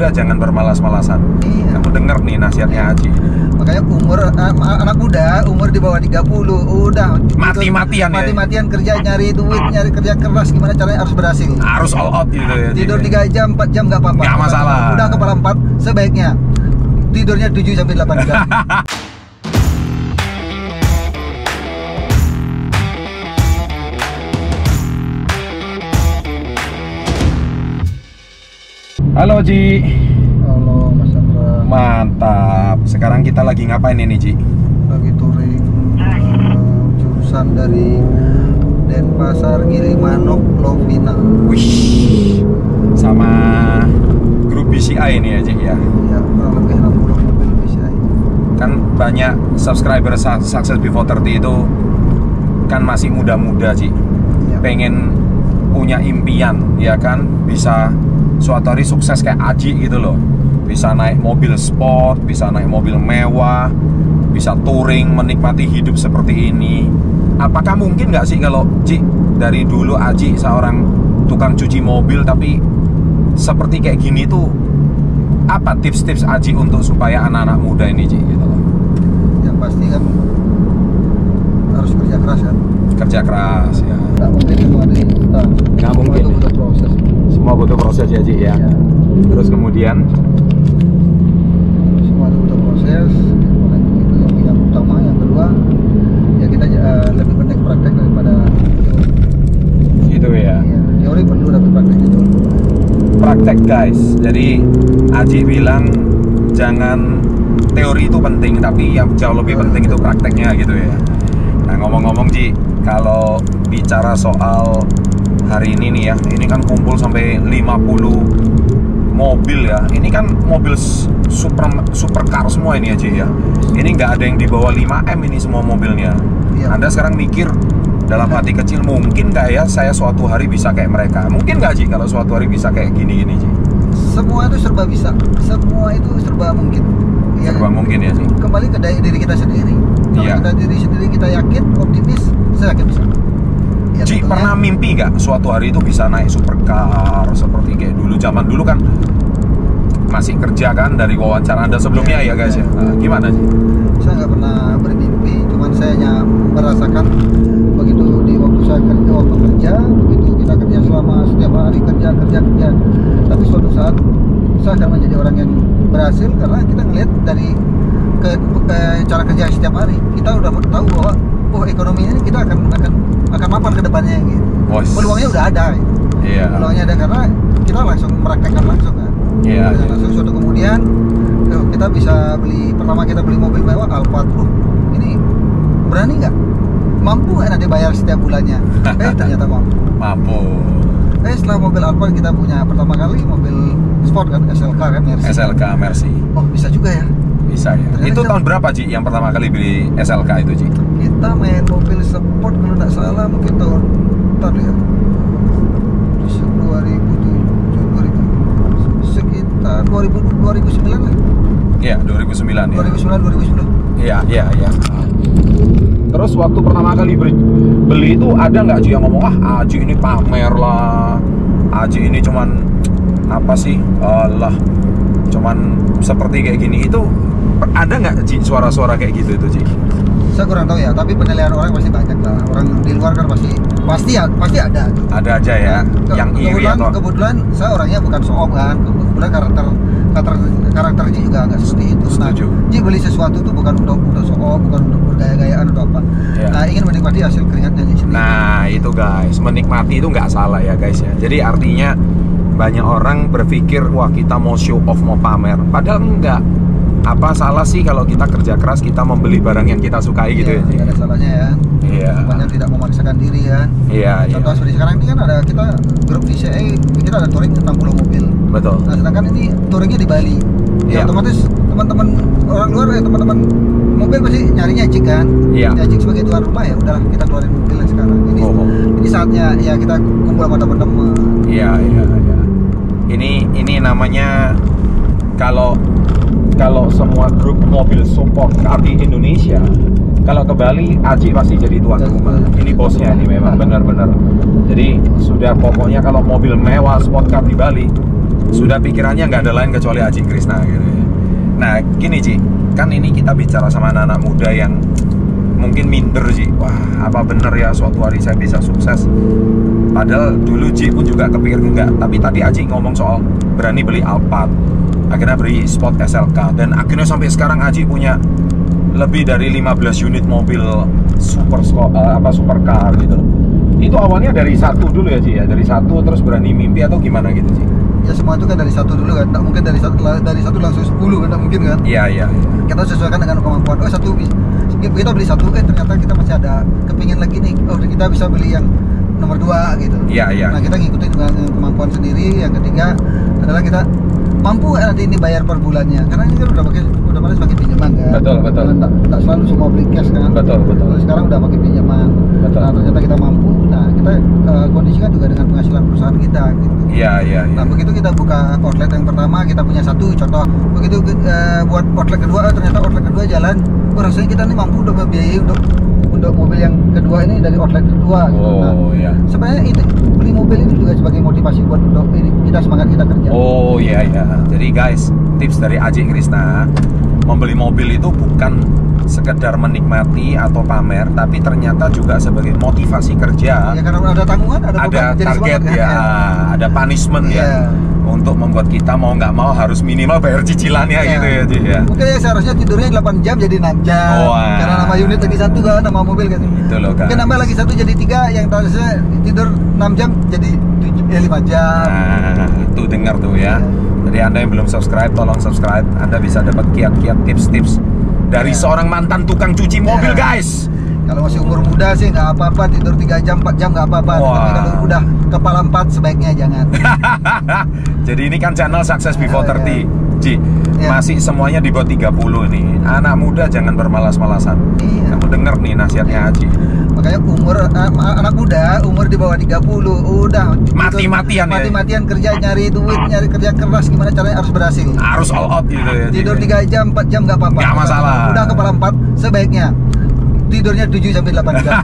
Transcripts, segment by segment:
muda jangan bermalas-malasan. Iya. Kamu denger nih nasihatnya Haji. Makanya anak muda umur di bawah 30 udah Mati-matian ya. Mati-matian kerja, nyari duit, nyari kerja keras, gimana caranya harus berhasil. Harus all out gitu ya. Tidur 3 jam, 4 jam nggak apa-apa. Nggak masalah. Udah kepala 4, sebaiknya tidurnya 7 sampai 8 jam. Halo Ji. Halo Mas Chandra. Mantap. Sekarang kita lagi ngapain ini Ji? Lagi touring jurusan dari Denpasar, Gilimanuk, Lovina. Wih. Sama grup BCI ini ya Ji ya. Ya, kurang lebih 60 mobil BCI. Kan banyak subscriber Success Before 30 itu kan masih muda-muda Ji. Ya. Pengen punya impian ya kan, bisa suatu hari sukses kayak Aji gitu loh. Bisa naik mobil sport, bisa naik mobil mewah, bisa touring, menikmati hidup seperti ini. Apakah mungkin nggak sih kalau Ji, dari dulu Aji seorang tukang cuci mobil, tapi seperti kayak gini tuh, apa tips-tips Aji untuk supaya anak-anak muda ini Ji gitu loh? Yang pasti kan harus kerja keras kan. Kerja keras ya. Nggak mungkin itu ada instan. Nggak mungkin. Itu butuh proses. Semua butuh proses ya Ji ya. Ya. Terus kemudian Semua itu butuh proses. Itu yang utama. Yang kedua, ya kita lebih banyak praktek daripada teori. gitu ya. Ya, teori perlu tapi prakteknya jauh lebih banyak. Praktek guys. Jadi Aji bilang jangan teori itu penting, tapi yang jauh lebih penting itu prakteknya gitu ya. Nah ngomong-ngomong Ji, kalau bicara soal hari ini nih ya, ini kan kumpul sampai 50 mobil ya. Ini kan mobil supercar semua ini aja ya. Ini nggak ada yang di bawah 5M ini semua mobilnya. Iya. Anda sekarang mikir dalam hati kecil, mungkin nggak ya saya suatu hari bisa kayak mereka? Mungkin nggak Ji kalau suatu hari bisa kayak gini-gini Ji? Semua itu serba bisa. Semua itu serba mungkin. Ya, Serba mungkin ya Ji? kembali ke diri kita sendiri. Kalau Iya. kita diri sendiri kita yakin, optimis, saya yakin bisa. Ya, Ji, tentunya- pernah mimpi nggak suatu hari itu bisa naik supercar seperti kayak dulu? Zaman dulu kan masih kerja kan, dari wawancara Anda sebelumnya ya guys ya. Nah, gimana Ji? Saya nggak pernah bermimpi, cuman saya hanya merasakan begitu di waktu kerja, begitu kita kerja selama setiap hari kerja. Tapi suatu saat saya akan menjadi orang yang berhasil karena kita ngelihat dari cara kerja setiap hari. Kita udah tahu bahwa ekonomi ini kita akan mapan ke depannya gitu. Peluangnya udah ada. Gitu. Iya. Peluangnya ada karena kita langsung mempraktekkan langsung kan. Iya. Dan langsung suatu kemudian kita bisa pertama kita beli mobil mewah Alphard. Ini berani nggak? Mampu nggak nanti bayar setiap bulannya? Ternyata mampu. Mampu. Setelah mobil Alphard kita punya pertama kali mobil sport kan, SLK kan, Mercy. SLK Mercy. Oh bisa juga ya. Bisa ya. Ternyata Itu kita- tahun berapa Ji yang pertama kali beli SLK itu Ji? Kita main mobil sport kalau nggak salah mungkin tahun ya. 2007, sekitar 2009 lah. Iya, 2009 ya. 2009 2010. Iya. Terus waktu pertama kali beli itu ada nggak Ji yang ngomong, ah Aji ini pamer lah, Aji ini cuman apa sih, lah cuman seperti kayak gini. Itu ada nggak Ji suara-suara kayak gitu itu Ji? Saya kurang tahu ya, tapi penilaian orang pasti banyak lah. Orang di luar kan pasti ada. Ada aja ya, yang iri atau Kebetulan saya orangnya bukan show-off kan. Kebetulan karakter Ji juga nggak seperti itu. Setuju. Nah, Ji beli sesuatu tuh bukan untuk show-off, bukan untuk bergaya-gayaan atau apa. Ya. Nah, ingin menikmati hasil keringatnya Ji sendiri. Nah itu guys, menikmati itu nggak salah ya guys ya. Jadi artinya banyak orang berpikir, wah kita mau show off, mau pamer. Padahal enggak. Apa salah sih kalau kita kerja keras, kita membeli barang yang kita sukai gitu ya? Nggak ada salahnya ya. Iya. Banyak tidak memaksakan diri kan. Iya. Contoh seperti sekarang ini kan ada kita grup VCA, kita ada touring 60 mobil. Betul. Nah, sedangkan ini touringnya di Bali. Ya, Iya. otomatis teman-teman orang luar teman-teman mobil pasti nyarinya Jik kan. Iya. Ya Jik sebagai tuan rumah ya udahlah kita keluarin mobil sekarang. Ini saatnya ya kita kumpul sama teman-teman. Iya. Ini namanya kalau semua grup mobil support car di Indonesia, kalau ke Bali, Aji pasti jadi tuan rumah. Ini bosnya ini memang benar-benar. Jadi sudah pokoknya kalau mobil mewah sport car di Bali, sudah pikirannya nggak ada lain kecuali Aji Krishna gitu ya. Nah gini Ji, kan ini kita bicara sama anak-anak muda yang mungkin minder Ji, wah apa bener ya suatu hari saya bisa sukses. Padahal dulu Ji pun juga kepikir enggak, tapi tadi Aji ngomong soal berani beli Alphard, akhirnya beli Sport SLK, dan akhirnya sampai sekarang Aji punya lebih dari 15 unit mobil supercar gitu. Itu awalnya dari satu dulu ya Ji ya, dari satu terus berani mimpi atau gimana gitu Ji? Ya semua itu kan dari satu dulu kan, tak mungkin dari satu langsung 10 kan, tak mungkin kan? Iya. Kita sesuaikan dengan kemampuan. Oh satu kita beli satu, ternyata kita masih ada kepingin lagi nih. Oh kita bisa beli yang nomor 2 gitu. Iya. Nah kita ngikutin dengan kemampuan sendiri. Yang ketiga adalah kita mampu nanti ini bayar per bulannya, karena ini kan udah pada pakai pinjaman kan. Betul. Tak selalu semua beli cash kan. Betul. Terus sekarang udah pakai pinjaman. Betul. Nah ternyata kita mampu. Nah kita kondisikan juga dengan penghasilan perusahaan kita gitu. Iya. Nah begitu kita buka outlet yang pertama, kita punya satu contoh. Begitu buat outlet kedua, ternyata outlet kedua jalan. Oh rasanya kita nih mampu untuk membiayai untuk mobil yang kedua ini dari outlet kedua gitu. Nah, sebenarnya ini beli mobil ini juga sebagai motivasi buat untuk ini kita semangat kita kerja. Iya. Jadi guys, tips dari Aji Krishna, membeli mobil itu bukan sekedar menikmati atau pamer, tapi ternyata juga sebagai motivasi kerja. Ya karena ada tanggungan, ada target semangat, ya, ada punishment ya. Untuk membuat kita mau nggak mau harus minimal bayar cicilannya gitu ya Ji ya. Mungkin ya seharusnya tidurnya 8 jam jadi 6 jam. Karena nama unit lagi satu kan, nama mobil kan. Itu loh kan. Mungkin nambah lagi satu jadi 3, yang harusnya tidur 6 jam jadi 5 jam. Nah, itu dengar tuh ya. Jadi Anda yang belum subscribe, tolong subscribe. Anda bisa dapat kiat-kiat tips-tips dari seorang mantan tukang cuci mobil guys. Kalau masih umur muda sih nggak apa-apa, tidur 3 jam, 4 jam nggak apa-apa. Tapi kalau udah kepala 4 sebaiknya jangan. Jadi ini kan channel Success Before 30 Ji, masih semuanya di bawah 30 nih. Anak muda jangan bermalas-malasan. Kamu denger nih nasihatnya Haji. Makanya anak muda umur di bawah 30 udah mati-matian kerja, nyari duit, nyari kerja keras, gimana caranya harus berhasil. Harus all out gitu ya. Tidur 3 jam, 4 jam nggak apa-apa. Nggak masalah. Udah kepala 4 sebaiknya tidurnya 7 sampai 8 jam.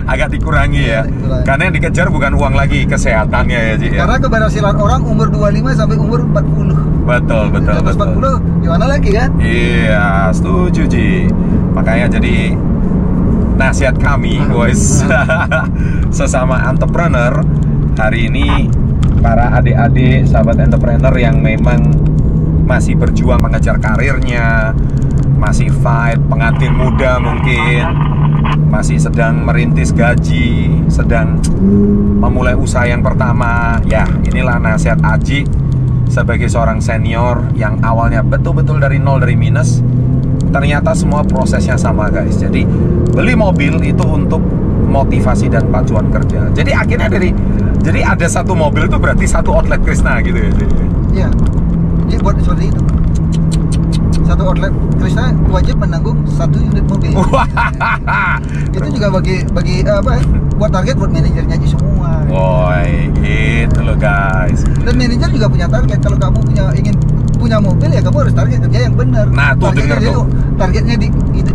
Agak dikurangi ya. Karena yang dikejar bukan uang lagi, kesehatannya ya Ji. Karena keberhasilan orang umur 25 sampai umur 40. Betul. 40 gimana lagi kan? Iya, setuju Ji. Makanya jadi nasihat kami guys, sesama entrepreneur hari ini, para adik-adik sahabat entrepreneur yang memang masih berjuang mengejar karirnya, masih fight, pengantin muda mungkin, masih sedang merintis gaji, sedang memulai usaha yang pertama. Ya, inilah nasihat Aji sebagai seorang senior yang awalnya betul-betul dari nol, dari minus. Ternyata semua prosesnya sama guys. Jadi beli mobil itu untuk motivasi dan pacuan kerja. Jadi akhirnya jadi ada satu mobil itu berarti satu outlet Krishna gitu ya. Iya. Jadi buat seperti itu. Satu outlet Krishna wajib menanggung satu unit mobil. Itu juga bagi apa? Buat target buat manajernya aja semua. Gitu loh guys. Dan manajer juga punya target. Kalau kamu ingin punya mobil ya kamu harus target kerja yang benar. Nah, tuh dengar tuh. Targetnya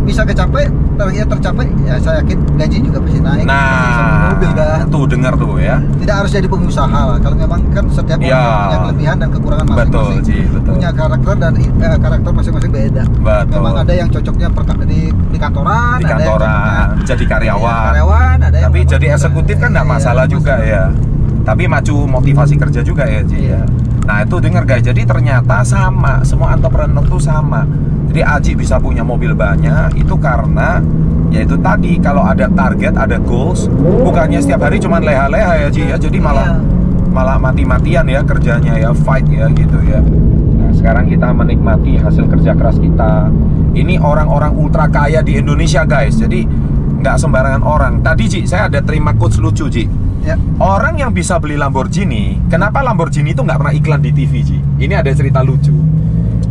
bisa kecapai, targetnya tercapai, ya saya yakin gaji juga pasti naik. Nah, mobil kan. Tuh dengar tuh ya. Tidak harus jadi pengusaha lah. Kalau memang kan setiap orang punya kelebihan dan kekurangan masing-masing. Betul. Punya karakter dan karakter masing-masing beda. Betul. Memang ada yang cocoknya di kantoran, ada yang jadi karyawan. Ada yang tapi jadi eksekutif kan nggak masalah juga ya. Tapi maju motivasi kerja juga ya Ji ya. Nah itu dengar guys, jadi ternyata sama, semua entrepreneur tuh sama. Jadi Aji bisa punya mobil banyak, itu karena yaitu tadi, kalau ada target, ada goals, bukannya setiap hari cuma leha-leha ya Ji ya. Jadi malah mati-matian ya kerjanya ya, fight ya gitu ya. Nah sekarang kita menikmati hasil kerja keras kita. Ini orang-orang ultra kaya di Indonesia guys, jadi nggak sembarangan orang. Tadi Ji, saya ada terima quotes lucu Ji. Orang yang bisa beli Lamborghini, kenapa Lamborghini itu nggak pernah iklan di TV Ji? Ini ada cerita lucu.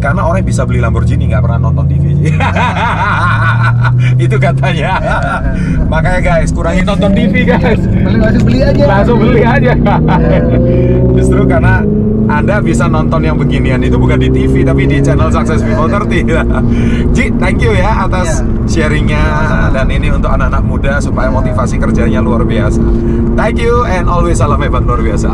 Karena orang yang bisa beli Lamborghini nggak pernah nonton TV Ji. Itu katanya. Makanya guys, kurangin nonton TV guys. Langsung beli aja. Justru karena Anda bisa nonton yang beginian itu bukan di TV tapi di channel Success Before 30. Ji, thank you ya atas sharingnya, dan ini untuk anak-anak muda supaya motivasi kerjanya luar biasa. Thank you and always salam hebat luar biasa.